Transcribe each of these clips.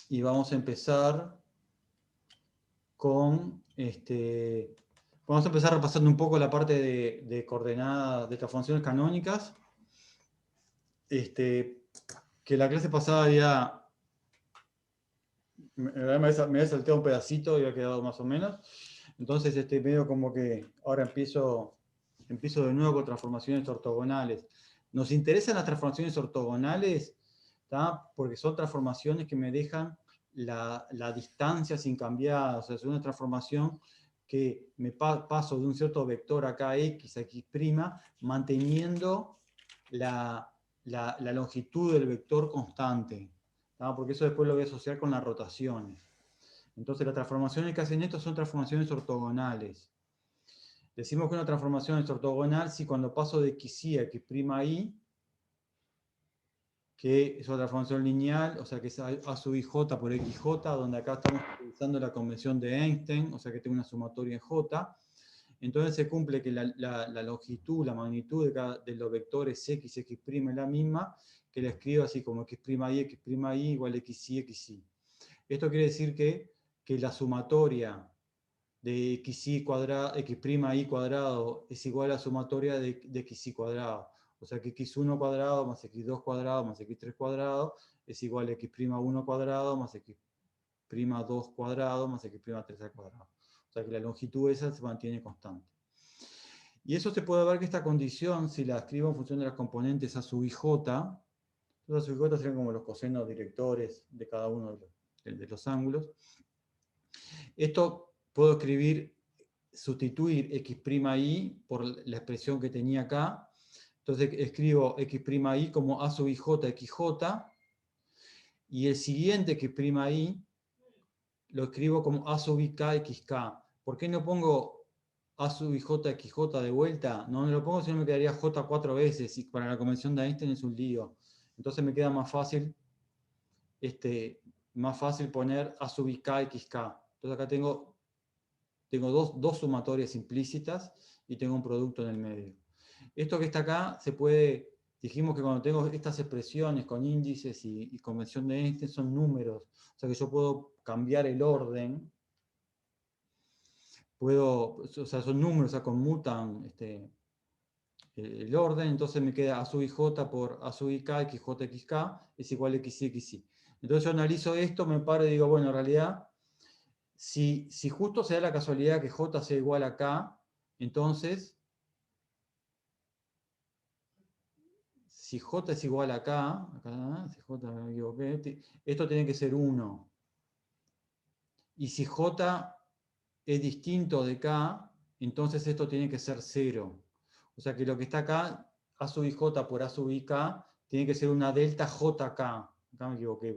Y vamos a empezar con... vamos a empezar repasando un poco la parte de coordenadas de estas funciones canónicas. Que la clase pasada había... me había salteado un pedacito y había quedado más o menos. Entonces, medio como que ahora empiezo de nuevo con transformaciones ortogonales. Nos interesan las transformaciones ortogonales, ¿tá? Porque son transformaciones que me dejan la distancia sin cambiar. O sea, es una transformación que me paso de un cierto vector acá x a x', manteniendo la longitud del vector constante, ¿tá? Porque eso después lo voy a asociar con las rotaciones. Entonces las transformaciones que hacen esto son transformaciones ortogonales. Decimos que una transformación es ortogonal si cuando paso de xy a x'y, que es otra transformación lineal, o sea que es a sub ij por xj, donde acá estamos utilizando la convención de Einstein, o sea que tengo una sumatoria en j. Entonces se cumple que la longitud, la magnitud de los vectores x y x' es la misma, que la escribo así como x'y igual a xy. Esto quiere decir que la sumatoria de xy cuadrado, x'y cuadrado es igual a la sumatoria de xy cuadrado. O sea que x1 cuadrado más x2 cuadrado más x3 cuadrado es igual a x'1 cuadrado más x'2 cuadrado más x'3 al cuadrado. O sea que la longitud esa se mantiene constante. Y eso se puede ver que esta condición, si la escribo en función de las componentes a sub ij, a sub ij serían como los cosenos directores de cada uno de los ángulos. Esto puedo sustituir x'y por la expresión que tenía acá. Entonces escribo x'y como a sub ij xj, y el siguiente x'y lo escribo como a sub ik xk. ¿Por qué no pongo a sub ij xj de vuelta? No lo pongo, sino me quedaría j 4 veces, y para la convención de Einstein es un lío. Entonces me queda más fácil poner a sub ik xk. Entonces acá tengo dos sumatorias implícitas y tengo un producto en el medio. Esto que está acá se puede, dijimos que cuando tengo estas expresiones con índices y convención de Einstein son números, o sea que yo puedo cambiar el orden, o sea, son números, o sea, conmutan el orden, entonces me queda a sub ij por a sub ik, xj, xk, es igual a xy, xy. Entonces yo analizo esto, me paro y digo, bueno, en realidad, si justo se da la casualidad que j sea igual a k, entonces, si j es igual a k, si j me equivoqué, esto tiene que ser 1. Y si j es distinto de k, entonces esto tiene que ser 0. O sea que lo que está acá, a sub ij por a sub ik, tiene que ser una delta jk. Acá me equivoqué,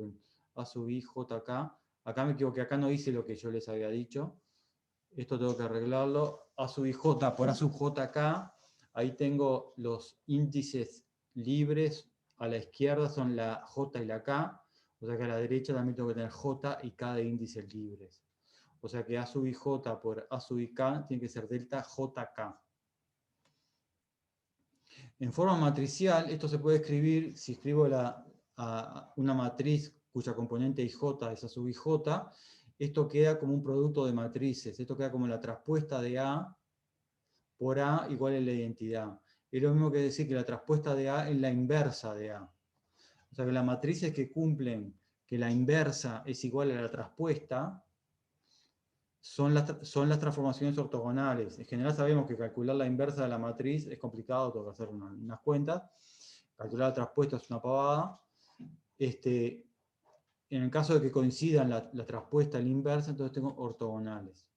a sub i jk. Acá me equivoqué, acá no hice lo que yo les había dicho. Esto tengo que arreglarlo. A sub ij por a sub jk. Ahí tengo los índices libres. A la izquierda son la j y la k. O sea que a la derecha también tengo que tener j y k de índices libres. O sea que a sub ij por a sub ik tiene que ser delta jk. En forma matricial, esto se puede escribir, si escribo una matriz cuya componente ij es a sub ij, esto queda como un producto de matrices, esto queda como la traspuesta de A por A igual a la identidad. Es lo mismo que decir que la traspuesta de A es la inversa de A. O sea que las matrices que cumplen que la inversa es igual a la traspuesta son las transformaciones ortogonales. En general sabemos que calcular la inversa de la matriz es complicado, tengo que hacer unas cuentas. Calcular la traspuesta es una pavada. En el caso de que coincidan la traspuesta y la inversa, entonces tengo ortogonales.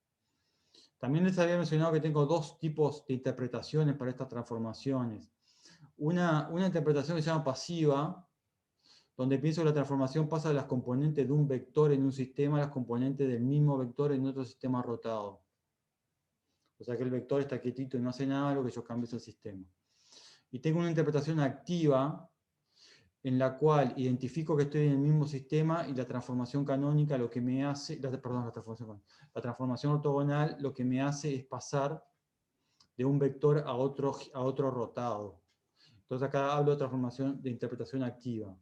También les había mencionado que tengo dos tipos de interpretaciones para estas transformaciones. Una interpretación que se llama pasiva, donde pienso que la transformación pasa de las componentes de un vector en un sistema a las componentes del mismo vector en otro sistema rotado. O sea que el vector está quietito y no hace nada, lo que yo cambio es el sistema. Y tengo una interpretación activa, en la cual identifico que estoy en el mismo sistema y la transformación canónica lo que me hace, la transformación ortogonal lo que me hace es pasar de un vector a otro rotado. Entonces acá hablo de transformación de interpretación activa.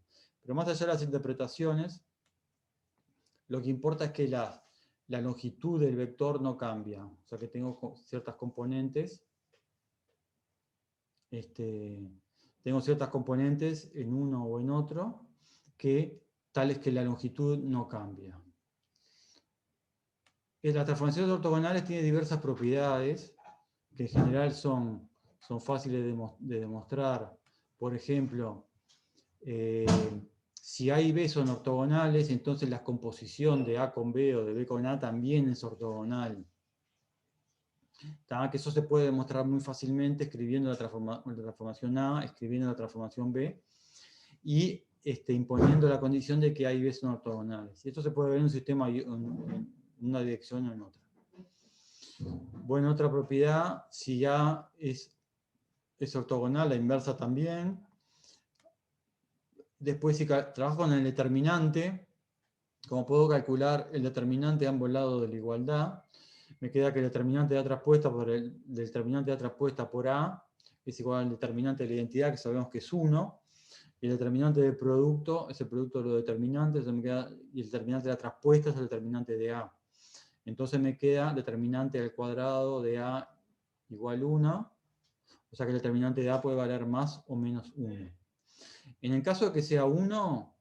Pero más allá de las interpretaciones, lo que importa es que la longitud del vector no cambia. O sea que tengo ciertas componentes, tengo ciertas componentes en uno o en otro, que tales que la longitud no cambia. Las transformaciones ortogonales tienen diversas propiedades, que en general son fáciles de demostrar. Por ejemplo, si A y B son ortogonales, entonces la composición de A con B o de B con A también es ortogonal. Que eso se puede demostrar muy fácilmente escribiendo la transformación A, escribiendo la transformación B, y imponiendo la condición de que A y B son ortogonales. Y esto se puede ver en un sistema en una dirección o en otra. Bueno, otra propiedad, si A es ortogonal, la inversa también. Después, si trabajo con el determinante, como puedo calcular el determinante de ambos lados de la igualdad, me queda que el determinante de A transpuesta por el determinante de A transpuesta por A es igual al determinante de la identidad, que sabemos que es 1, y el determinante del producto es el producto de los determinantes, y el determinante de la transpuesta es el determinante de A. Entonces me queda determinante al cuadrado de A igual 1, o sea que el determinante de A puede valer más o menos 1. En el caso de que sea 1,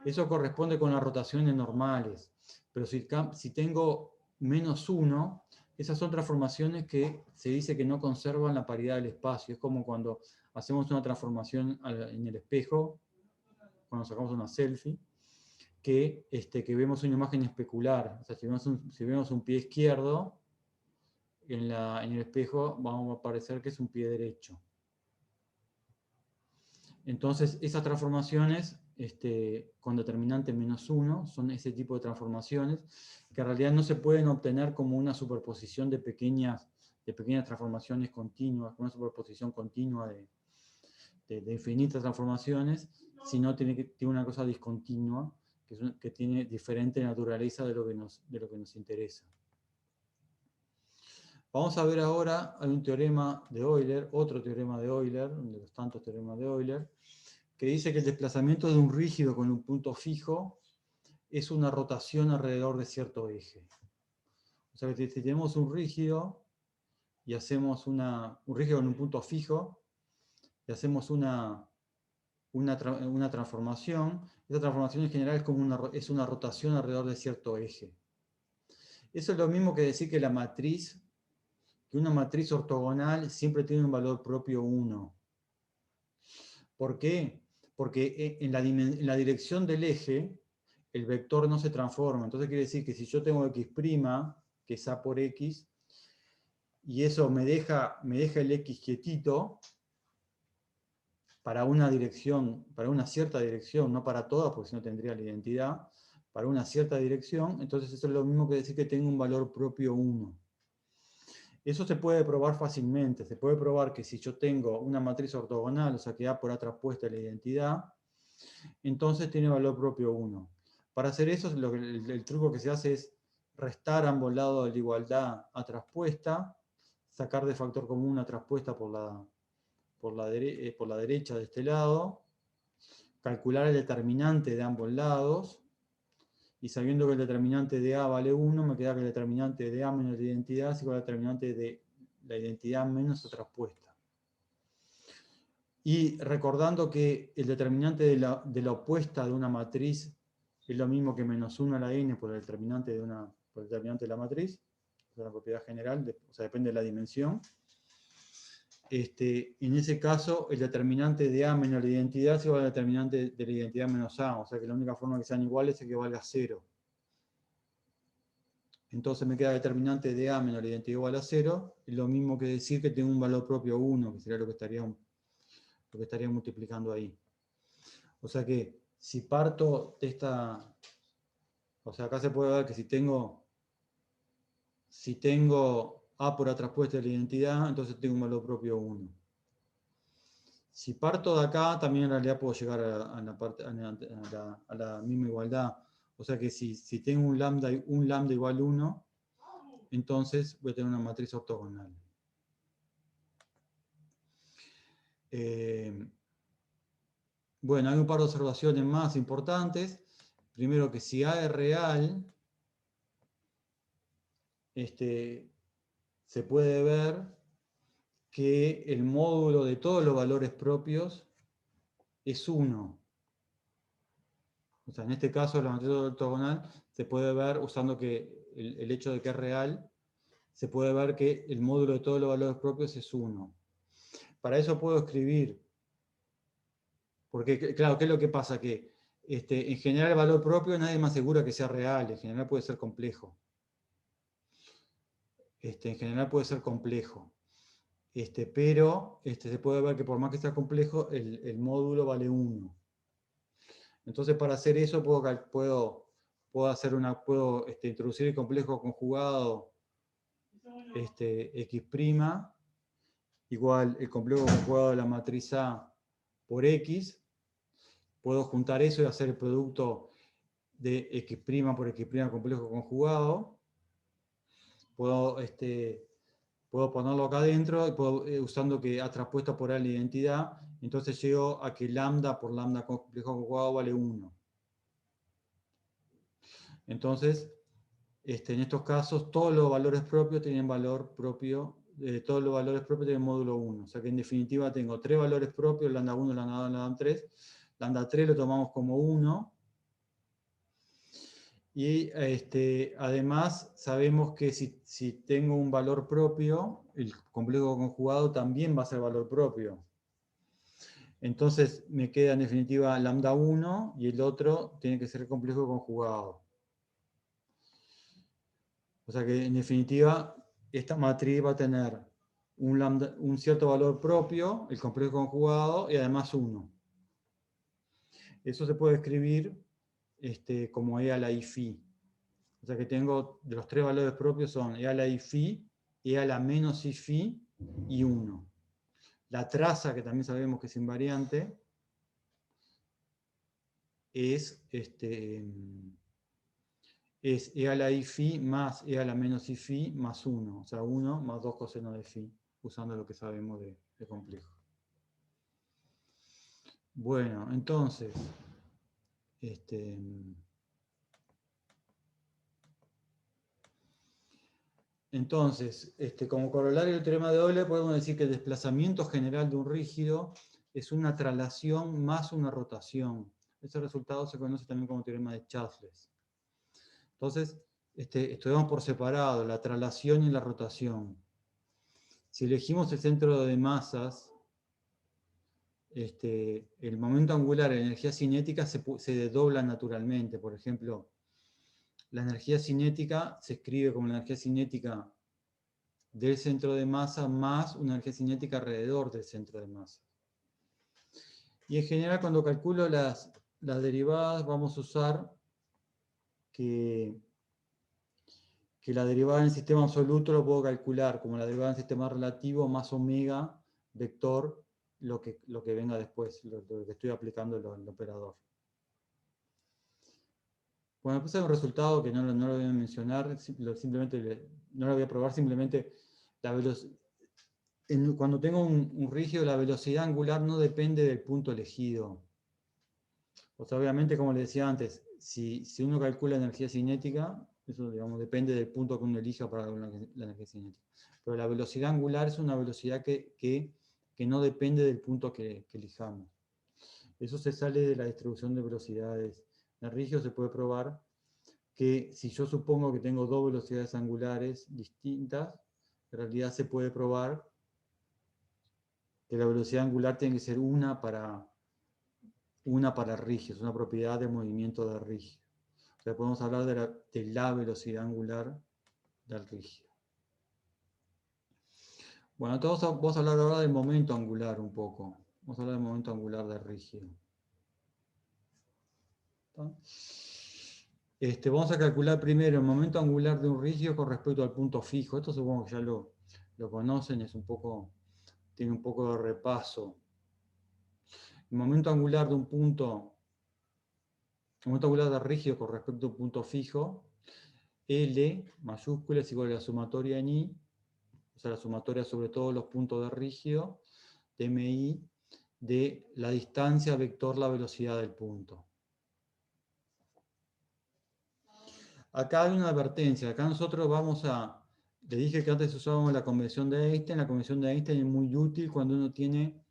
eso corresponde con las rotaciones normales. Pero si tengo menos 1, esas son transformaciones que se dice que no conservan la paridad del espacio. Es como cuando hacemos una transformación en el espejo, cuando sacamos una selfie, que vemos una imagen especular. O sea, si vemos un pie izquierdo en el espejo, vamos a parecer que es un pie derecho. Entonces, esas transformaciones con determinante menos 1 son ese tipo de transformaciones que en realidad no se pueden obtener como una superposición de pequeñas transformaciones continuas, una superposición continua de infinitas transformaciones, sino tiene una cosa discontinua que tiene diferente naturaleza de lo que nos interesa. Vamos a ver ahora, hay un teorema de Euler, otro teorema de Euler, de los tantos teoremas de Euler, que dice que el desplazamiento de un rígido con un punto fijo es una rotación alrededor de cierto eje. O sea que si tenemos un rígido y hacemos un rígido con un punto fijo y hacemos una transformación, esa transformación en general es como es una rotación alrededor de cierto eje. Eso es lo mismo que decir que una matriz ortogonal siempre tiene un valor propio 1. ¿Por qué? Porque en la dirección del eje, el vector no se transforma. Entonces quiere decir que si yo tengo x', que es a por x, y eso me deja el x quietito, para una dirección, para una cierta dirección, no para todas, porque si no tendría la identidad, para una cierta dirección, entonces eso es lo mismo que decir que tengo un valor propio 1. Eso se puede probar fácilmente. Se puede probar que si yo tengo una matriz ortogonal, o sea que A por A transpuesta la identidad, entonces tiene valor propio 1. Para hacer eso, el truco que se hace es restar ambos lados de la igualdad A transpuesta, sacar de factor común A transpuesta por la derecha de este lado, calcular el determinante de ambos lados, y sabiendo que el determinante de A vale 1, me queda que el determinante de A menos la identidad es igual al determinante de la identidad menos A transpuesta. Y recordando que el determinante de la opuesta de una matriz es lo mismo que menos 1 a la n por el determinante de la matriz, es una propiedad general, o sea, depende de la dimensión. En ese caso, el determinante de A menos la identidad es igual al determinante de la identidad menos A, o sea que la única forma que sean iguales es que valga 0. Entonces me queda determinante de A menos la identidad igual a 0, es lo mismo que decir que tengo un valor propio 1, que sería lo que estaría multiplicando ahí. O sea que si parto de esta... O sea, acá se puede ver que si tengo A por A transpuesta de la identidad, entonces tengo un valor propio 1. Si parto de acá, también en realidad puedo llegar a la misma igualdad. O sea que si tengo un lambda igual 1, entonces voy a tener una matriz ortogonal. Bueno, hay un par de observaciones más importantes. Primero que si A es real, se puede ver que el módulo de todos los valores propios es 1. O sea, en este caso, la matriz ortogonal se puede ver, usando que el hecho de que es real, se puede ver que el módulo de todos los valores propios es 1. Para eso puedo escribir, porque claro, ¿qué es lo que pasa? Que en general el valor propio nadie me asegura que sea real, en general puede ser complejo. En general puede ser complejo. Pero se puede ver que por más que sea complejo, el módulo vale 1. Entonces, para hacer eso puedo introducir el complejo conjugado X' igual el complejo conjugado de la matriz A por X. Puedo juntar eso y hacer el producto de X' por X' complejo conjugado. Puedo ponerlo acá adentro y puedo, usando que A traspuesta por A la identidad, entonces llego a que lambda por lambda complejo conjugado vale 1. Entonces, en estos casos, todos los valores propios tienen valor propio, todos los valores propios tienen módulo 1. O sea que en definitiva tengo 3 valores propios, lambda 1, lambda 2, lambda 3. Lambda 3 lo tomamos como 1. Y además sabemos que si tengo un valor propio, el complejo conjugado también va a ser valor propio. Entonces me queda en definitiva lambda 1 y el otro tiene que ser complejo conjugado. O sea que en definitiva esta matriz va a tener un cierto valor propio, el complejo conjugado, y además 1. Eso se puede escribir como E a la I phi. O sea que tengo, de los 3 valores propios son E a la I phi, E a la menos I phi y 1. La traza, que también sabemos que es invariante, es E a la I phi más E a la menos I phi más 1. O sea, 1 más 2 coseno de phi, usando lo que sabemos de complejo. Bueno, entonces, como corolario del teorema de Euler, podemos decir que el desplazamiento general de un rígido es una traslación más una rotación. Ese resultado se conoce también como teorema de Chasles. Entonces, estudiamos por separado la traslación y la rotación. Si elegimos el centro de masas, el momento angular y la energía cinética se desdoblan naturalmente. Por ejemplo, la energía cinética se escribe como la energía cinética del centro de masa más una energía cinética alrededor del centro de masa. Y en general, cuando calculo las derivadas, vamos a usar que la derivada en el sistema absoluto lo puedo calcular como la derivada en el sistema relativo más omega vector lo que venga después, lo que estoy aplicando el operador. Bueno, después hay un resultado que no lo voy a mencionar, simplemente no lo voy a probar, simplemente la velocidad. Cuando tengo un rígido, la velocidad angular no depende del punto elegido. O sea, obviamente, como les decía antes, si uno calcula energía cinética, eso digamos, depende del punto que uno elija para la energía cinética. Pero la velocidad angular es una velocidad que no depende del punto que elijamos. Eso se sale de la distribución de velocidades. En el rígido se puede probar que si yo supongo que tengo 2 velocidades angulares distintas, en realidad se puede probar que la velocidad angular tiene que ser una para el rígido, es una propiedad de movimiento del rígido. O sea, podemos hablar de la velocidad angular del rígido. Bueno, entonces vamos a hablar ahora del momento angular un poco. Vamos a hablar del momento angular del rígido. Vamos a calcular primero el momento angular de un rígido con respecto al punto fijo. Esto supongo que ya lo conocen, tiene un poco de repaso. El momento angular de un punto, el momento angular del rígido con respecto a un punto fijo, L mayúscula es igual a la sumatoria en I, o sea, la sumatoria sobre todos los puntos de rígido, de MI, de la distancia vector la velocidad del punto. Acá hay una advertencia, acá nosotros vamos a, le dije que antes usábamos la convención de Einstein, la convención de Einstein es muy útil cuando uno tiene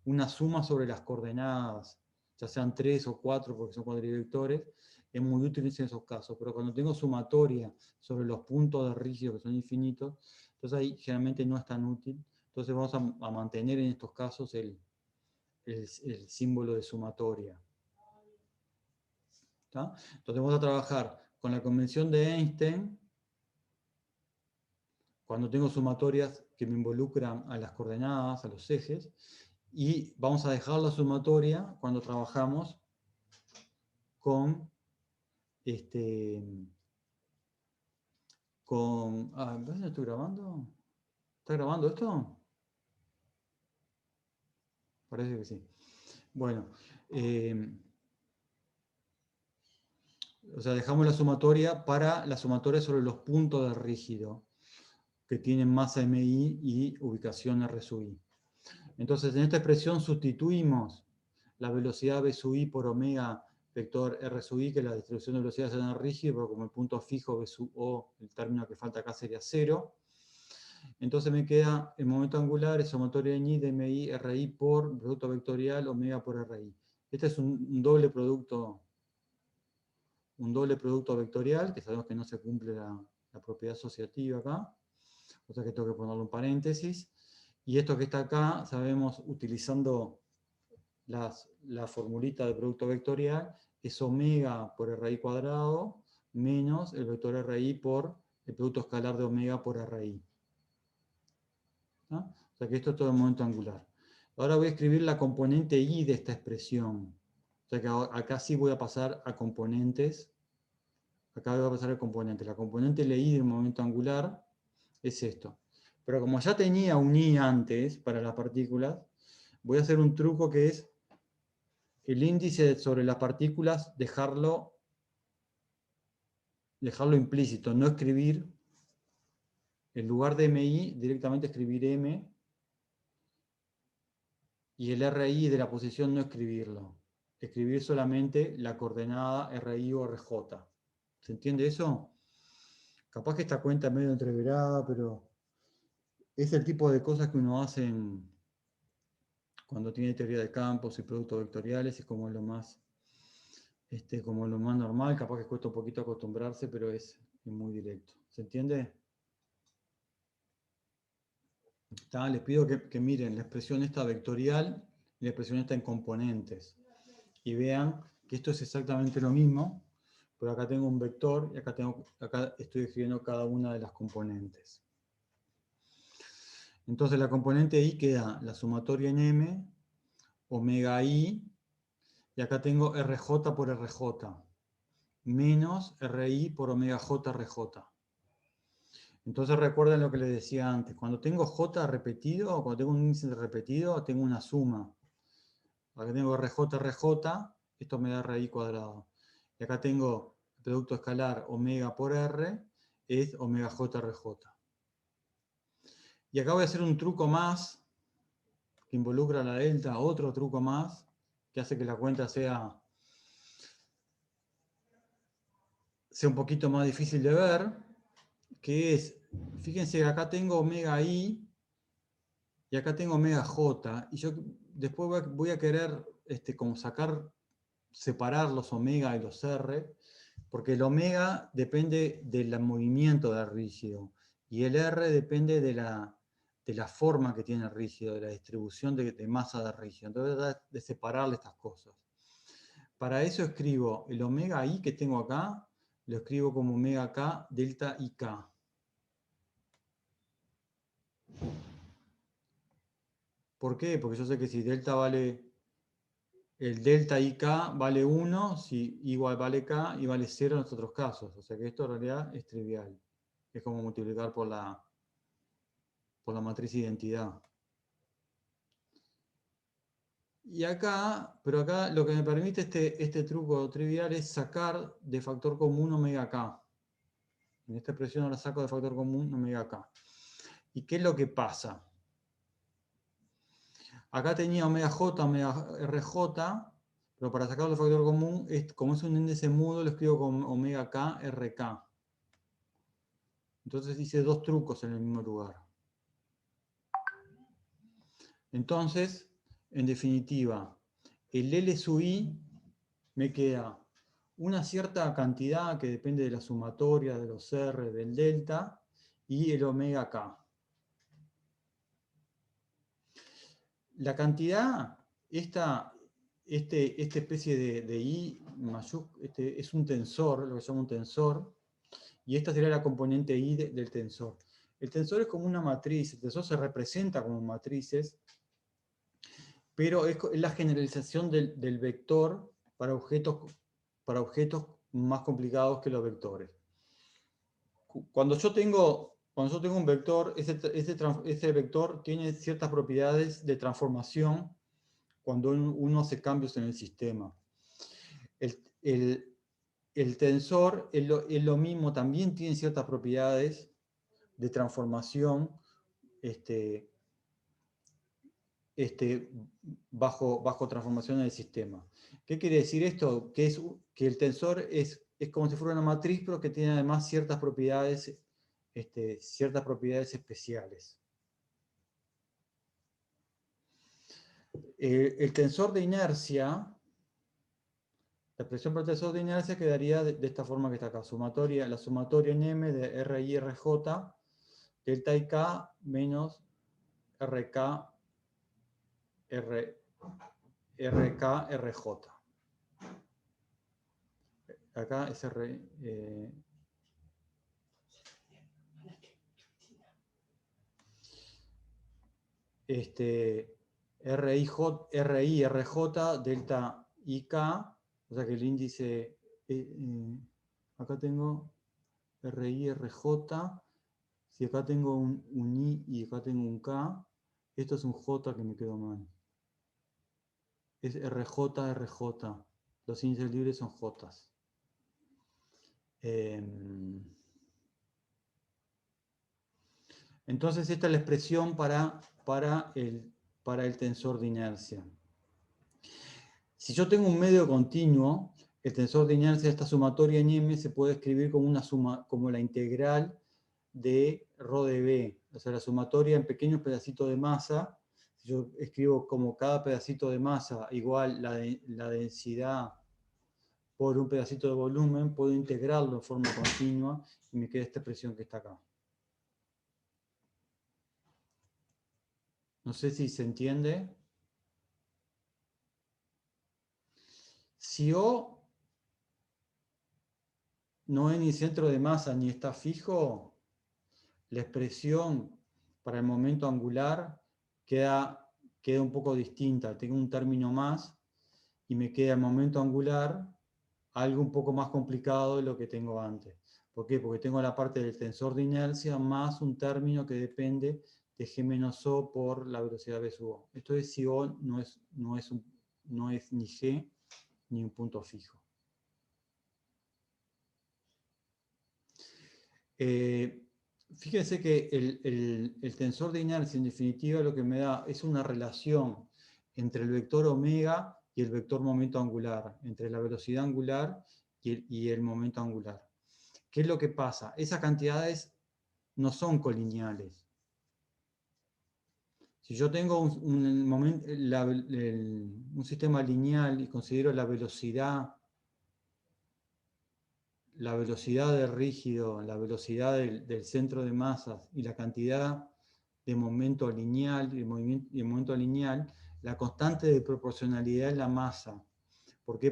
una suma sobre las coordenadas, ya sean 3 o 4 porque son cuadrivectores, es muy útil en esos casos, pero cuando tengo sumatoria sobre los puntos de rígido que son infinitos, entonces ahí generalmente no es tan útil, entonces vamos a mantener en estos casos el símbolo de sumatoria. ¿Está? Entonces vamos a trabajar con la convención de Einstein, cuando tengo sumatorias que me involucran a las coordenadas, a los ejes, y vamos a dejar la sumatoria cuando trabajamos con ¿me parece que estoy grabando? ¿Está grabando esto? Parece que sí. Bueno, o sea, dejamos la sumatoria para la sumatoria sobre los puntos de rígido que tienen masa MI y ubicación R sub I. Entonces, en esta expresión sustituimos la velocidad B sub I por omega vector R sub I, que es la distribución de velocidades en el rígido, pero como el punto fijo B sub O, el término que falta acá sería 0. Entonces me queda el momento angular, es sumatoria de ñi de MI RI por producto vectorial omega por RI. Este es un doble producto vectorial, que sabemos que no se cumple la propiedad asociativa acá, o sea que tengo que ponerlo en paréntesis. Y esto que está acá, sabemos, utilizando la formulita de producto vectorial, es omega por RI cuadrado menos el vector RI por el producto escalar de omega por RI. ¿No? O sea que esto es todo el momento angular. Ahora voy a escribir la componente I de esta expresión. O sea que acá sí voy a pasar a componentes. Acá voy a pasar a componente. La componente I del momento angular es esto. Pero como ya tenía un I antes para las partículas, voy a hacer un truco que es el índice sobre las partículas dejarlo implícito, no escribir, en lugar de MI, directamente escribir M, y el RI de la posición no escribirlo. Escribir solamente la coordenada RI o RJ. ¿Se entiende eso? Capaz que esta cuenta es medio entreverada, pero es el tipo de cosas que uno hace cuando tiene teoría de campos y productos vectoriales, es como lo más normal, capaz que cuesta un poquito acostumbrarse, pero es muy directo. ¿Se entiende? Les pido que miren la expresión esta vectorial y la expresión esta en componentes. Y vean que esto es exactamente lo mismo, pero acá tengo un vector y acá estoy escribiendo cada una de las componentes. Entonces la componente I queda la sumatoria en M, omega I, y acá tengo RJ por RJ, menos RI por omega J RJ. Entonces recuerden lo que les decía antes, cuando tengo J repetido, o cuando tengo un índice repetido, tengo una suma. Acá tengo RJ, RJ, esto me da RI cuadrado. Y acá tengo el producto escalar omega por R, es omega J, RJ. Y acá voy a hacer un truco más, que involucra la delta, otro truco más, que hace que la cuenta sea un poquito más difícil de ver, que es, fíjense que acá tengo omega I, y acá tengo omega J, y yo después voy a querer como separar los omega y los R, porque el omega depende del movimiento del rígido, y el R depende de la forma que tiene el rígido, de la distribución de masa del rígido. Entonces, de separarle estas cosas. Para eso escribo el omega I que tengo acá, lo escribo como omega K delta IK. ¿Por qué? Porque yo sé que si delta el delta IK vale 1, si igual vale K y vale 0 en los otros casos. O sea que esto en realidad es trivial. Es como multiplicar por la matriz de identidad. Y acá, pero acá lo que me permite este truco trivial es sacar de factor común omega K. En esta expresión ahora saco de factor común omega K. ¿Y qué es lo que pasa? Acá tenía omega j, omega rj, pero para sacar el factor común, como es un índice mudo, lo escribo con omega k, rk. Entonces hice dos trucos en el mismo lugar. Entonces, en definitiva, el L sub I me queda una cierta cantidad que depende de la sumatoria de los R del delta y el omega K. La cantidad, esta especie de I mayúscula, es un tensor, lo que se llama un tensor, y esta sería la componente I del tensor. El tensor es como una matriz, el tensor se representa como matrices, pero es la generalización del vector para objetos más complicados que los vectores. Cuando yo tengo un vector, ese vector tiene ciertas propiedades de transformación cuando uno hace cambios en el sistema. El tensor es lo mismo, también tiene ciertas propiedades de transformación bajo transformación en el sistema. ¿Qué quiere decir esto? Que el tensor es como si fuera una matriz, pero que tiene además ciertas propiedades especiales. El tensor de inercia, la expresión para el tensor de inercia quedaría de esta forma que está acá. La sumatoria en M de RI, RJ, delta IK menos RK, RK, RJ. Acá es RI, RJ, delta IK, o sea que el índice, acá tengo RI, RJ, si acá tengo un I y acá tengo un K, esto es un J que me quedó mal. Es RJ, RJ, los índices libres son J. Entonces esta es la expresión para el tensor de inercia. Si yo tengo un medio continuo, el tensor de inercia de esta sumatoria en M se puede escribir como la integral de ρ de B, o sea, la sumatoria en pequeños pedacitos de masa. Si yo escribo como cada pedacito de masa igual la densidad por un pedacito de volumen, puedo integrarlo en forma continua y me queda esta expresión que está acá. No sé si se entiende. Si O no es ni centro de masa ni está fijo, la expresión para el momento angular queda un poco distinta. Tengo un término más y me queda el momento angular algo un poco más complicado de lo que tengo antes. ¿Por qué? Porque tengo la parte del tensor de inercia más un término que depende de G menos O por la velocidad V sub O. Esto es si O no es ni G ni un punto fijo. Fíjense que el tensor de inercia en definitiva lo que me da es una relación entre el vector omega y el vector momento angular, entre la velocidad angular y el momento angular. ¿Qué es lo que pasa? Esas cantidades no son colineales. Si yo tengo un sistema lineal y considero la velocidad del rígido, la velocidad del centro de masas y la cantidad de momento lineal y momento lineal, la constante de proporcionalidad es la masa. ¿Por qué?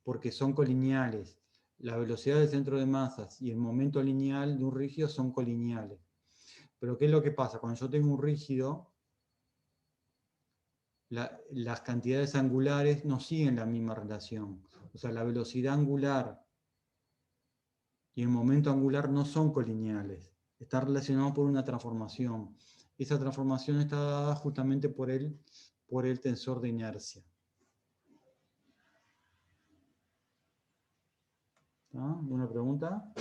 Porque son colineales. La velocidad del centro de masas y el momento lineal de un rígido son colineales. Pero ¿qué es lo que pasa? Cuando yo tengo un rígido, las cantidades angulares no siguen la misma relación. O sea, la velocidad angular y el momento angular no son colineales. Están relacionados por una transformación. Esa transformación está dada justamente por el tensor de inercia. ¿Alguna pregunta?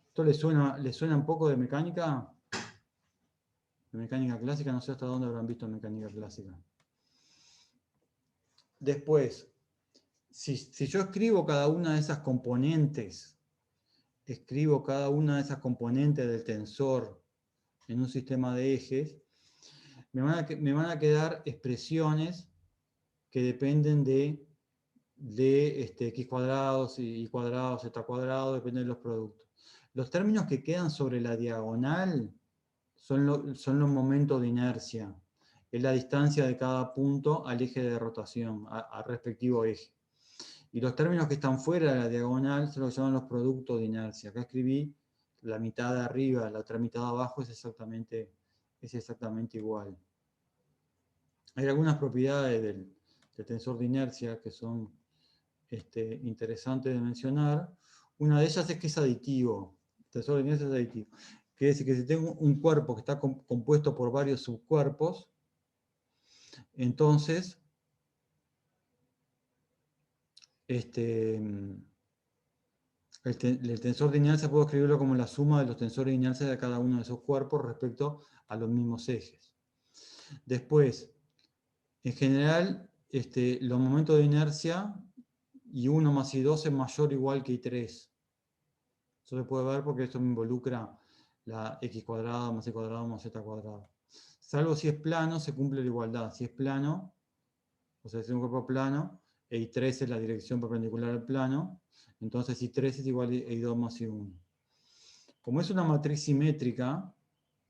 ¿Esto le suena un poco de mecánica? En mecánica clásica, no sé hasta dónde habrán visto en mecánica clásica. Después, si yo escribo cada una de esas componentes, del tensor en un sistema de ejes, me van a quedar expresiones que dependen de x cuadrados, y cuadrado, z cuadrado, dependen de los productos. Los términos que quedan sobre la diagonal son los momentos de inercia. Es la distancia de cada punto al eje de rotación, al respectivo eje. Y los términos que están fuera de la diagonal son lo que llaman los productos de inercia. Acá escribí la mitad de arriba, la otra mitad de abajo es exactamente igual. Hay algunas propiedades del tensor de inercia que son interesantes de mencionar. Una de ellas es que es aditivo. El tensor de inercia es aditivo. Quiere decir que si tengo un cuerpo que está compuesto por varios subcuerpos, entonces el tensor de inercia puedo escribirlo como la suma de los tensores de inercia de cada uno de esos cuerpos respecto a los mismos ejes. Después, en general, los momentos de inercia I1 más I2 es mayor o igual que I3. Eso se puede ver porque esto me involucra la x cuadrada más y cuadrado más z cuadrado. Salvo si es plano, se cumple la igualdad. Si es plano, o sea, si es un cuerpo plano, e I3 es la dirección perpendicular al plano, entonces I3 es igual a I2 más I1. Como es una matriz simétrica,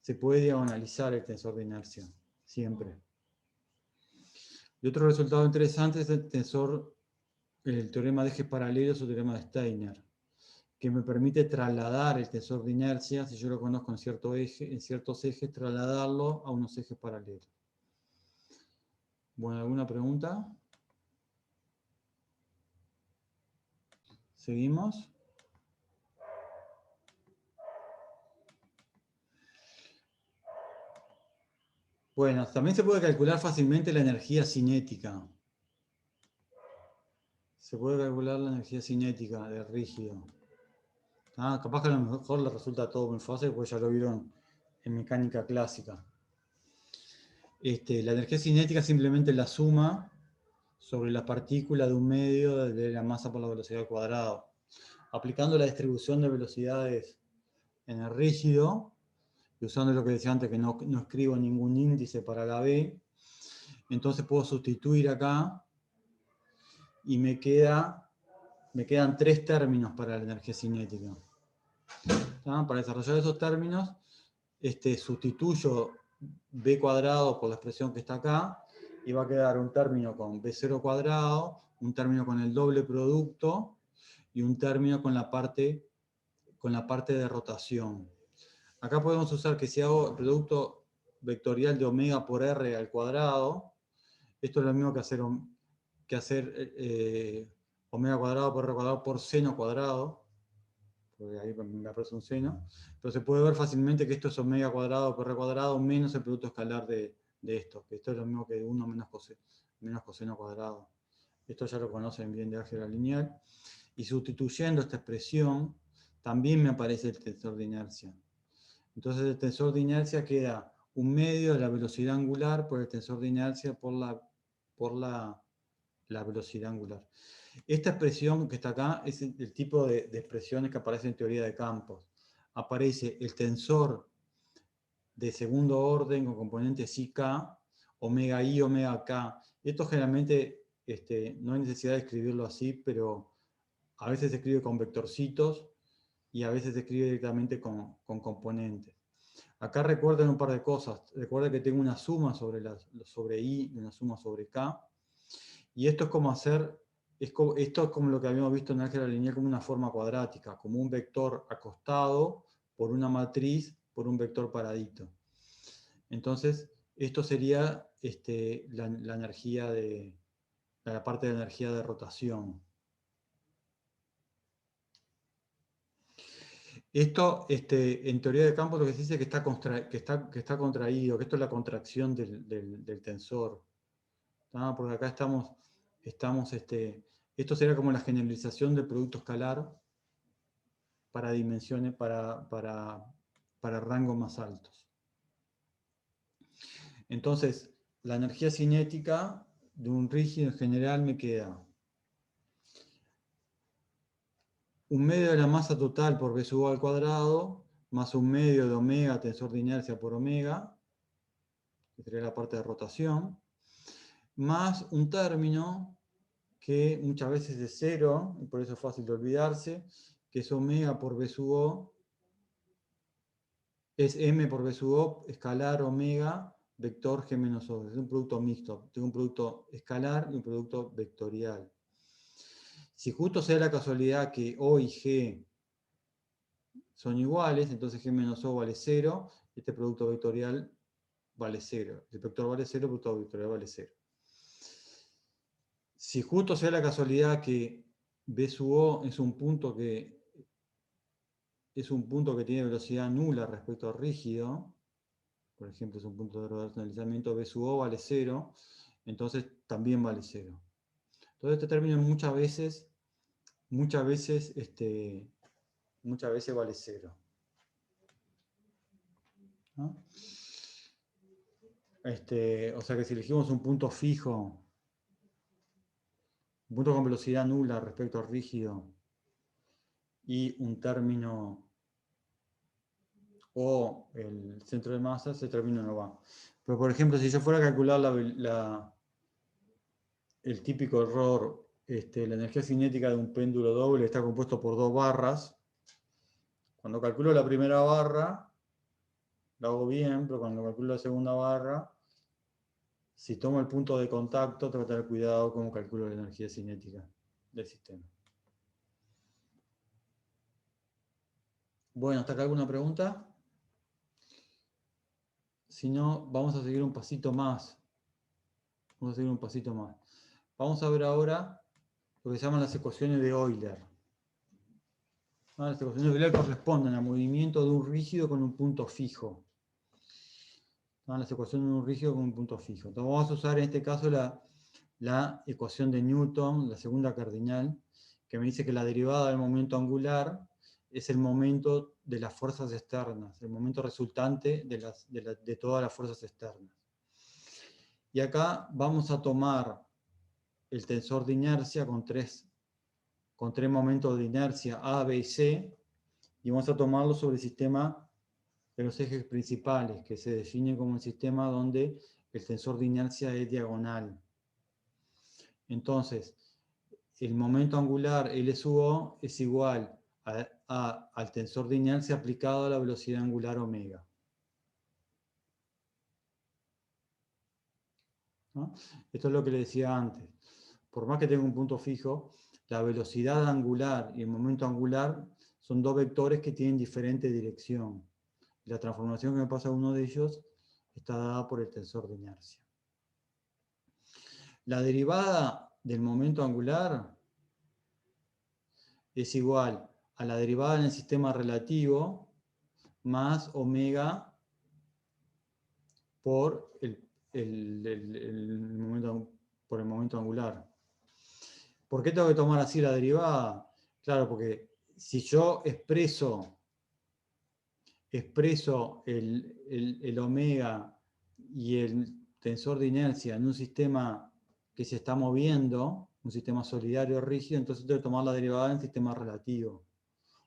se puede diagonalizar el tensor de inercia, siempre. Y otro resultado interesante es el teorema de ejes paralelos o teorema de Steiner, que me permite trasladar el tensor de inercia, si yo lo conozco en ciertos ejes, trasladarlo a unos ejes paralelos. Bueno, ¿alguna pregunta? ¿Seguimos? Bueno, también se puede calcular fácilmente la energía cinética. Se puede calcular la energía cinética del rígido. Capaz que a lo mejor les resulta todo muy fácil, porque ya lo vieron en mecánica clásica. La energía cinética es simplemente la suma sobre la partícula de un medio de la masa por la velocidad al cuadrado. Aplicando la distribución de velocidades en el rígido, y usando lo que decía antes, que no escribo ningún índice para la B, entonces puedo sustituir acá y me quedan 3 términos para la energía cinética. Para desarrollar esos términos, sustituyo B cuadrado por la expresión que está acá, y va a quedar un término con B0 cuadrado, un término con el doble producto, y un término con la parte de rotación. Acá podemos usar que si hago el producto vectorial de omega por R al cuadrado, esto es lo mismo que hacer omega cuadrado por R cuadrado por seno cuadrado, porque ahí me aparece un seno, pero se puede ver fácilmente que esto es omega cuadrado por R cuadrado menos el producto escalar de esto, que esto es lo mismo que 1 menos coseno cuadrado. Esto ya lo conocen bien de álgebra lineal. Y sustituyendo esta expresión, también me aparece el tensor de inercia. Entonces el tensor de inercia queda un medio de la velocidad angular por el tensor de inercia por la velocidad angular. Esta expresión que está acá es el tipo de expresiones que aparecen en teoría de campos. Aparece el tensor de segundo orden con componentes IK, omega I, omega K. Esto generalmente no hay necesidad de escribirlo así, pero a veces se escribe con vectorcitos y a veces se escribe directamente con componentes. Acá recuerden un par de cosas. Recuerden que tengo una suma sobre I y una suma sobre K. Y esto es como esto es como lo que habíamos visto en álgebra lineal, como una forma cuadrática, como un vector acostado por una matriz por un vector paradito. Entonces, esto sería la energía la parte de energía de rotación. Esto, en teoría de campo, lo que se dice es que está contraído, que esto es la contracción del tensor. Porque acá esto sería como la generalización del producto escalar para dimensiones, para rangos más altos. Entonces, la energía cinética de un rígido en general me queda 1/2 de la masa total por B sub O al cuadrado, más 1/2 de omega tensor de inercia por omega, que sería la parte de rotación, más un término que muchas veces es 0, y por eso es fácil de olvidarse, que es omega por B sub O, es m por B sub O, escalar omega, vector G menos O. Es un producto mixto. Tengo un producto escalar y un producto vectorial. Si justo sea la casualidad que O y G son iguales, entonces G menos O vale 0, este producto vectorial vale 0. El vector vale 0, el producto vectorial vale 0. Si justo sea la casualidad que B sub O es un punto que tiene velocidad nula respecto al rígido, por ejemplo, es un punto de racionalizamiento, B sub O vale 0, entonces también vale 0. Entonces este término muchas veces vale 0. ¿No? O sea que si elegimos un punto fijo, un punto con velocidad nula respecto al rígido, y un término o el centro de masa, ese término no va. Pero por ejemplo, si yo fuera a calcular el típico error, la energía cinética de un péndulo doble está compuesto por 2 barras. Cuando calculo la primera barra, lo hago bien, pero cuando calculo la segunda barra, si tomo el punto de contacto, tengo que tener cuidado cómo calculo la energía cinética del sistema. Bueno, ¿hasta acá alguna pregunta? Si no, vamos a seguir un pasito más. Vamos a ver ahora lo que se llaman las ecuaciones de Euler. Las ecuaciones de Euler corresponden al movimiento de un rígido con un punto fijo. Las ecuaciones de un rígido con un punto fijo. Entonces vamos a usar en este caso la ecuación de Newton, la segunda cardinal, que me dice que la derivada del momento angular es el momento de las fuerzas externas, el momento resultante de todas las fuerzas externas. Y acá vamos a tomar el tensor de inercia con tres momentos de inercia A, B y C, y vamos a tomarlo sobre el sistema de los ejes principales, que se define como un sistema donde el tensor de inercia es diagonal. Entonces, el momento angular L sub O es igual al tensor de inercia aplicado a la velocidad angular omega. ¿No? Esto es lo que le decía antes. Por más que tenga un punto fijo, la velocidad angular y el momento angular son dos vectores que tienen diferente dirección. La transformación que me pasa a uno de ellos está dada por el tensor de inercia. La derivada del momento angular es igual a la derivada en el sistema relativo más omega por el momento angular. ¿Por qué tengo que tomar así la derivada? Claro, porque si yo expreso el omega y el tensor de inercia en un sistema que se está moviendo, un sistema solidario rígido, entonces tengo que tomar la derivada en el sistema relativo.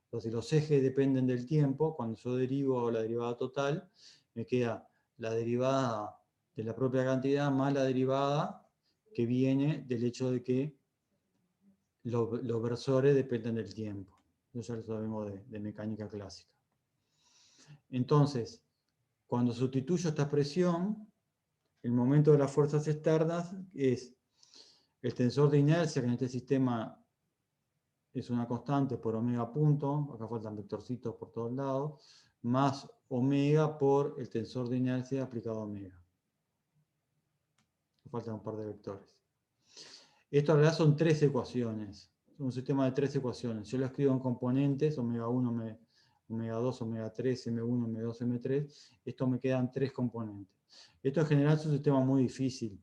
Entonces, si los ejes dependen del tiempo, cuando yo derivo la derivada total, me queda la derivada de la propia cantidad más la derivada que viene del hecho de que los versores dependen del tiempo. Eso ya lo sabemos de mecánica clásica. Entonces, cuando sustituyo esta expresión, el momento de las fuerzas externas es el tensor de inercia, que en este sistema es una constante por omega punto, acá faltan vectorcitos por todos lados, más omega por el tensor de inercia aplicado a omega. Faltan un par de vectores. Esto en realidad son 3 ecuaciones. Es un sistema de 3 ecuaciones. Yo lo escribo en componentes, omega 1, omega 2, omega 3, M1, M2, M3. Esto me quedan 3 componentes. Esto en general es un sistema muy difícil.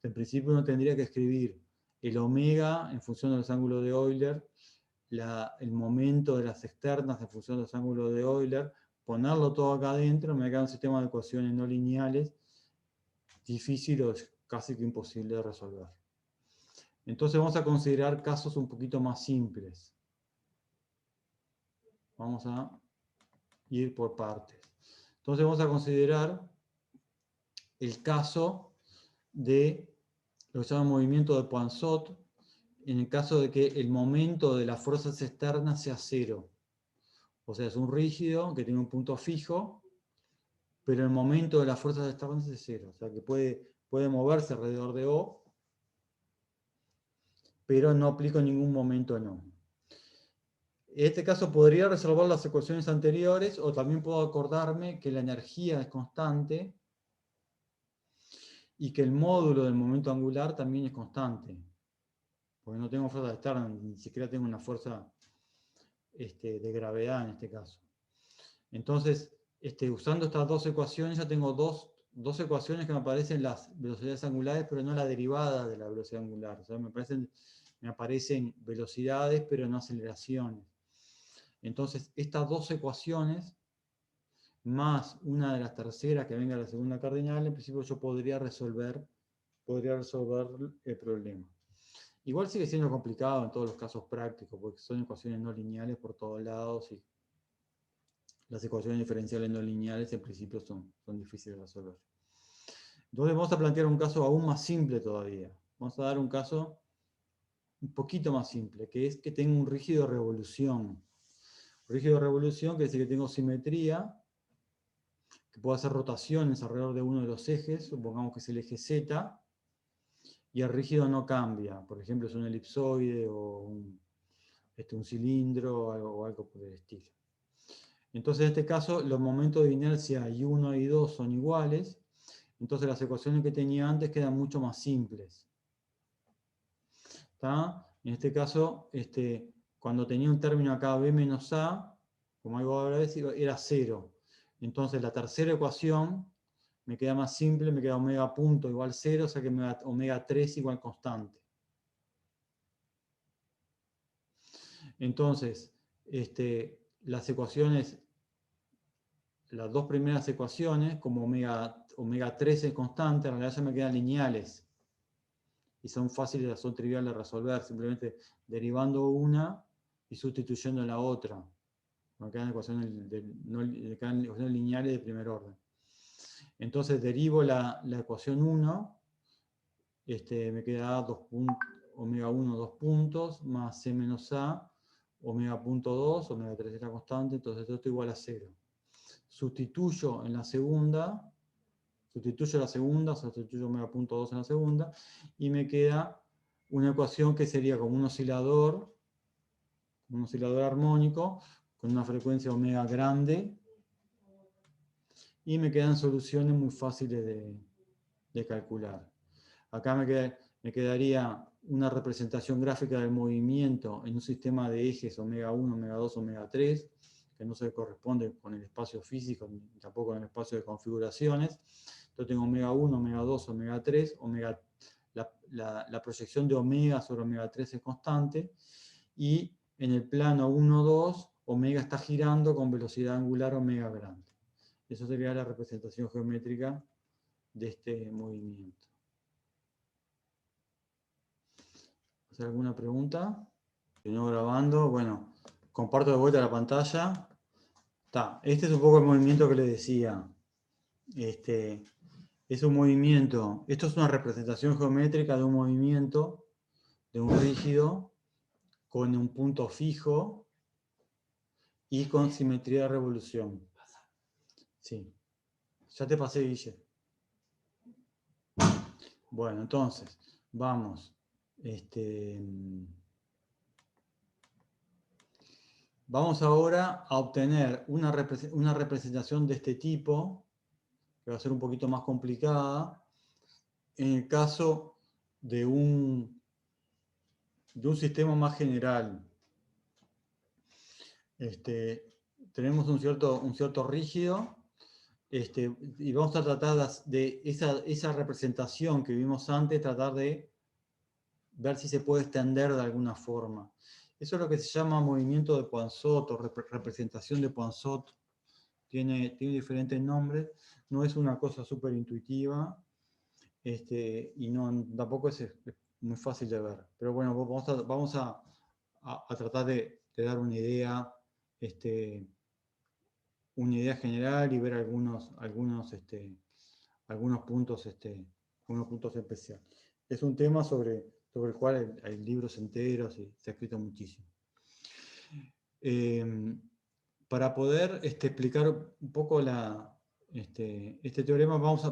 En principio uno tendría que escribir el omega en función de los ángulos de Euler, el momento de las externas en función de los ángulos de Euler, ponerlo todo acá adentro, me queda un sistema de ecuaciones no lineales difícil o es casi que imposible de resolver. Entonces vamos a considerar casos un poquito más simples. Vamos a ir por partes. Entonces vamos a considerar el caso de lo que se llama movimiento de Poinsot, en el caso de que el momento de las fuerzas externas sea cero. O sea, es un rígido que tiene un punto fijo, pero el momento de las fuerzas externas es cero. O sea, que puede moverse alrededor de O, pero no aplico en ningún momento en O. En este caso podría resolver las ecuaciones anteriores, o también puedo acordarme que la energía es constante y que el módulo del momento angular también es constante. Porque no tengo fuerza externa, ni siquiera tengo una fuerza de gravedad en este caso. Entonces, usando estas dos ecuaciones, ya tengo dos ecuaciones que me aparecen las velocidades angulares, pero no la derivada de la velocidad angular. O sea, me aparecen velocidades, pero no aceleraciones. Entonces, estas dos ecuaciones, más una de las terceras que venga de la segunda cardinal, en principio yo podría resolver el problema. Igual sigue siendo complicado en todos los casos prácticos, porque son ecuaciones no lineales por todos lados y las ecuaciones diferenciales no lineales en principio son difíciles de resolver. Entonces vamos a plantear un caso aún más simple todavía. Vamos a dar un caso un poquito más simple, que es que tengo un rígido de revolución. Rígido de revolución quiere decir que tengo simetría, que puedo hacer rotaciones alrededor de uno de los ejes, supongamos que es el eje Z, y el rígido no cambia. Por ejemplo, es un elipsoide o un cilindro o algo por el estilo. Entonces, en este caso, los momentos de inercia I1 y I2 son iguales. Entonces, las ecuaciones que tenía antes quedan mucho más simples. ¿Está? En este caso, cuando tenía un término acá B menos A, como algo ahora era 0. Entonces, la tercera ecuación me queda más simple, me queda omega punto igual 0, o sea que me da omega 3 igual constante. Entonces, las ecuaciones, las dos primeras ecuaciones, como omega 3 es constante, en realidad ya me quedan lineales. Y son fáciles, son triviales de resolver, simplemente derivando una y sustituyendo la otra. Me quedan ecuaciones lineales de primer orden. Entonces derivo la ecuación 1, me queda omega 1 2 puntos, más C menos A, omega punto 2, omega 3 era constante, entonces esto igual a 0. Sustituyo la segunda, sustituyo omega punto 2 en la segunda, y me queda una ecuación que sería como un oscilador armónico, con una frecuencia omega grande, y me quedan soluciones muy fáciles de calcular. Acá me quedaría una representación gráfica del movimiento en un sistema de ejes omega 1, omega 2, omega 3, que no se corresponde con el espacio físico, ni tampoco con el espacio de configuraciones. Entonces tengo omega 1, omega 2, omega 3, la proyección de omega sobre omega 3 es constante, y en el plano 1, 2, omega está girando con velocidad angular omega grande. Eso sería la representación geométrica de este movimiento. ¿Hacer alguna pregunta? Continúo grabando. Bueno, comparto de vuelta la pantalla. Este es un poco el movimiento que les decía. Es un movimiento. Esto es una representación geométrica de un movimiento, de un rígido, con un punto fijo y con simetría de revolución. Sí. Ya te pasé, Guille. Bueno, entonces, vamos. Vamos ahora a obtener una representación de este tipo, que va a ser un poquito más complicada, en el caso de un sistema más general. Tenemos un cierto rígido, y vamos a tratar de esa representación que vimos antes, tratar de ver si se puede extender de alguna forma. Eso es lo que se llama movimiento de Poinsot o representación de Poinsot. Tiene diferentes nombres, no es una cosa súper intuitiva, y no, tampoco es muy fácil de ver. Pero bueno, vamos a tratar de dar una idea general y ver algunos puntos especiales. Es un tema sobre el cual hay libros enteros y se ha escrito muchísimo. Para poder explicar un poco este teorema, vamos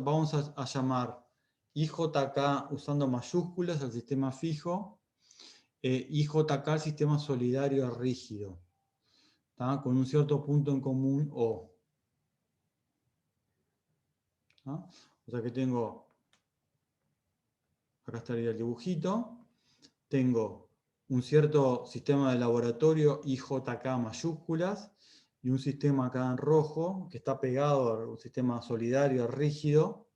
a llamar IJK usando mayúsculas al sistema fijo, IJK al sistema solidario rígido, ¿tá? Con un cierto punto en común O. ¿tá? O sea que tengo, acá estaría el dibujito, tengo un cierto sistema de laboratorio IJK mayúsculas y un sistema acá en rojo que está pegado a un sistema solidario rígido,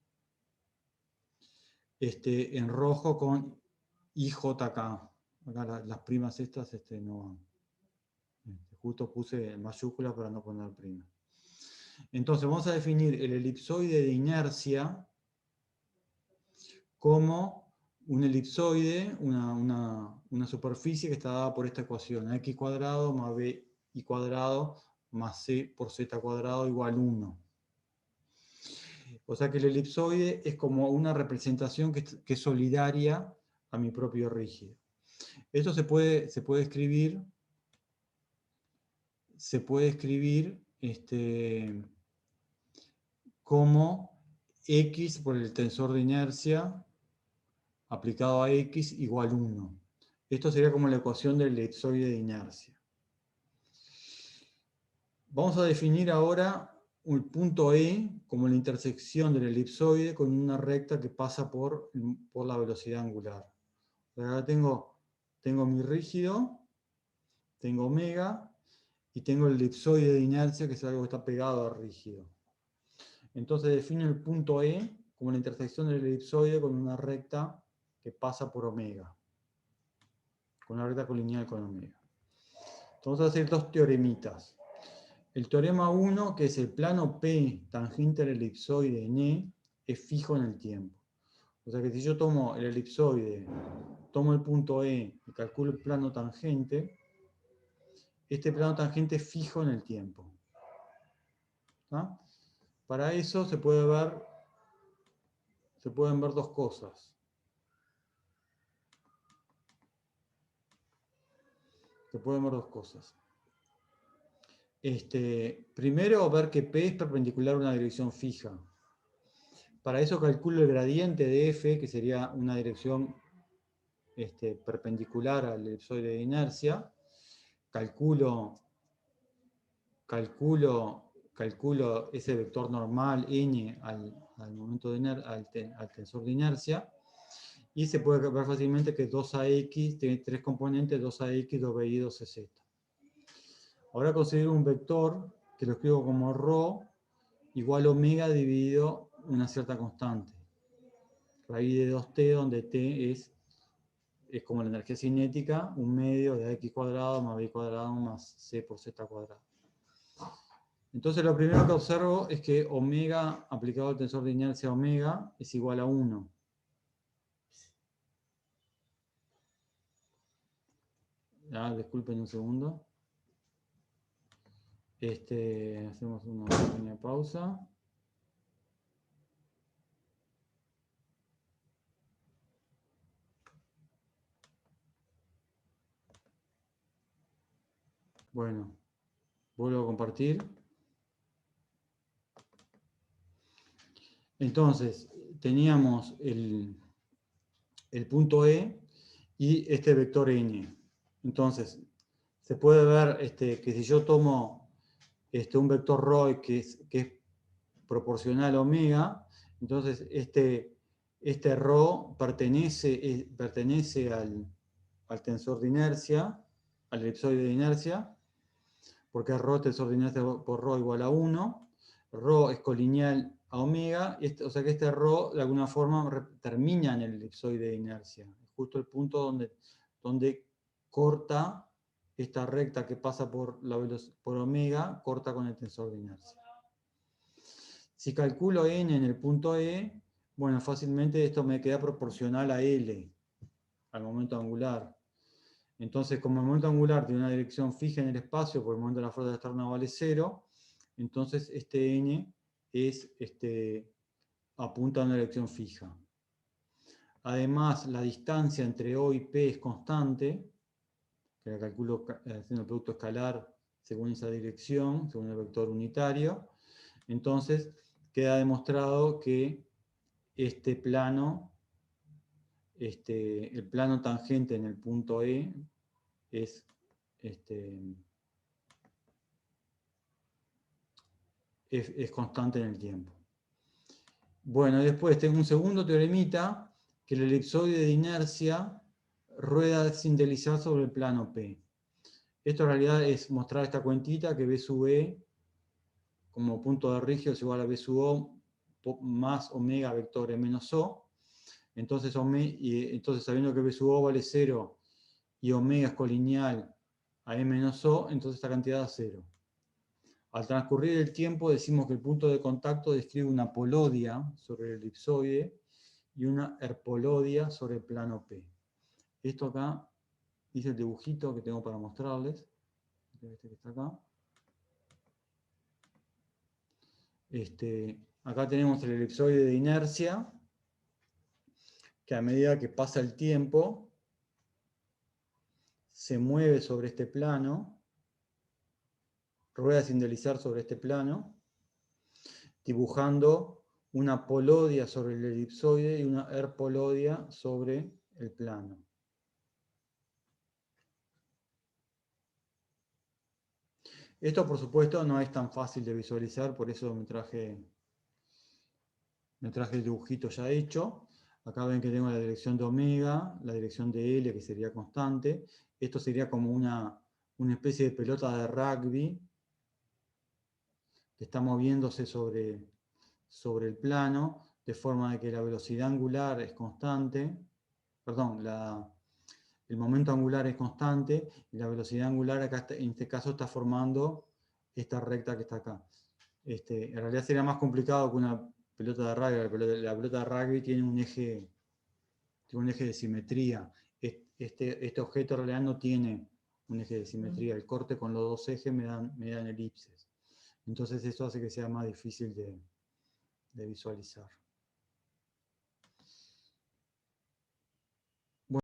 en rojo con IJK. Acá las primas estas no van. Justo puse mayúsculas para no poner prima. Entonces vamos a definir el elipsoide de inercia como un elipsoide, una superficie que está dada por esta ecuación, x cuadrado más b y cuadrado más c por z cuadrado igual 1. O sea que el elipsoide es como una representación que es solidaria a mi propio rígido. Esto se puede escribir como x por el tensor de inercia aplicado a x igual 1. Esto sería como la ecuación del elipsoide de inercia. Vamos a definir ahora un punto E como la intersección del elipsoide con una recta que pasa por la velocidad angular. Ahora tengo mi rígido, tengo omega, y tengo el elipsoide de inercia, que es algo que está pegado al rígido. Entonces defino el punto E como la intersección del elipsoide con una recta que pasa por omega. Con una recta colineal con omega. Entonces vamos a hacer dos teoremitas. El teorema 1, que es el plano P tangente al elipsoide en E, es fijo en el tiempo. O sea que si yo tomo el elipsoide, tomo el punto E y calculo el plano tangente, este plano tangente es fijo en el tiempo. ¿Ah? Para eso se pueden ver dos cosas. Primero, ver que P es perpendicular a una dirección fija. Para eso calculo el gradiente de F, que sería una dirección perpendicular al elipsoide de inercia. Calculo ese vector normal n al momento al tensor de inercia. Y se puede ver fácilmente que 2ax tiene tres componentes, 2ax, 2by y 2cz. Ahora considero un vector que lo escribo como ρ igual omega dividido una cierta constante. Raíz de 2t, donde t es como la energía cinética, un medio de x cuadrado más b cuadrado más c por z cuadrado. Entonces lo primero que observo es que omega aplicado al tensor de inercia omega es igual a 1. Disculpen un segundo. Hacemos una pequeña pausa. Bueno, vuelvo a compartir. Entonces, teníamos el punto E y este vector n. Entonces, se puede ver que si yo tomo un vector ρ que es proporcional a omega, entonces este ρ pertenece al tensor de inercia, al elipsoide de inercia, porque ρ tensor de inercia por ρ igual a 1, ρ es colineal a omega, o sea que este ρ de alguna forma termina en el elipsoide de inercia. Es justo el punto donde corta esta recta que pasa por omega, corta con el tensor de inercia. Si calculo n en el punto E, Bueno, fácilmente esto me queda proporcional a L, al momento angular. Entonces, como el momento angular tiene una dirección fija en el espacio, por el momento de la fuerza externa vale 0, entonces este n es, apunta a una dirección fija. Además, la distancia entre O y P es constante, que la calculo haciendo el producto escalar según esa dirección, según el vector unitario. Entonces, queda demostrado que este plano, el plano tangente en el punto E es, es constante en el tiempo. Bueno, después tengo un segundo teoremita, que el elipsoide de inercia rueda sin deslizar sobre el plano P. Esto en realidad es mostrar esta cuentita que B sub E como punto de rigio es igual a B sub O más omega vector E menos O. Entonces, sabiendo que B sub O vale 0 y omega es colineal a E menos O, entonces esta cantidad da 0. Al transcurrir el tiempo decimos que el punto de contacto describe una polodia sobre el elipsoide y una herpolodia sobre el plano P. Esto acá hice el dibujito que tengo para mostrarles. Este que está acá. Acá tenemos el elipsoide de inercia, que a medida que pasa el tiempo, se mueve sobre este plano, rueda sin deslizar sobre este plano, dibujando una polodia sobre el elipsoide y una herpolodia sobre el plano. Esto, por supuesto, no es tan fácil de visualizar, por eso me traje el dibujito ya hecho. Acá ven que tengo la dirección de omega, la dirección de L, que sería constante. Esto sería como una especie de pelota de rugby que está moviéndose sobre el plano, de forma de que la velocidad angular es constante, perdón, el momento angular es constante, y la velocidad angular acá en este caso está formando esta recta que está acá. En realidad sería más complicado que una pelota de rugby. La pelota de rugby tiene un eje de simetría. Este objeto en realidad no tiene un eje de simetría. El corte con los dos ejes me dan elipses. Entonces eso hace que sea más difícil de visualizar.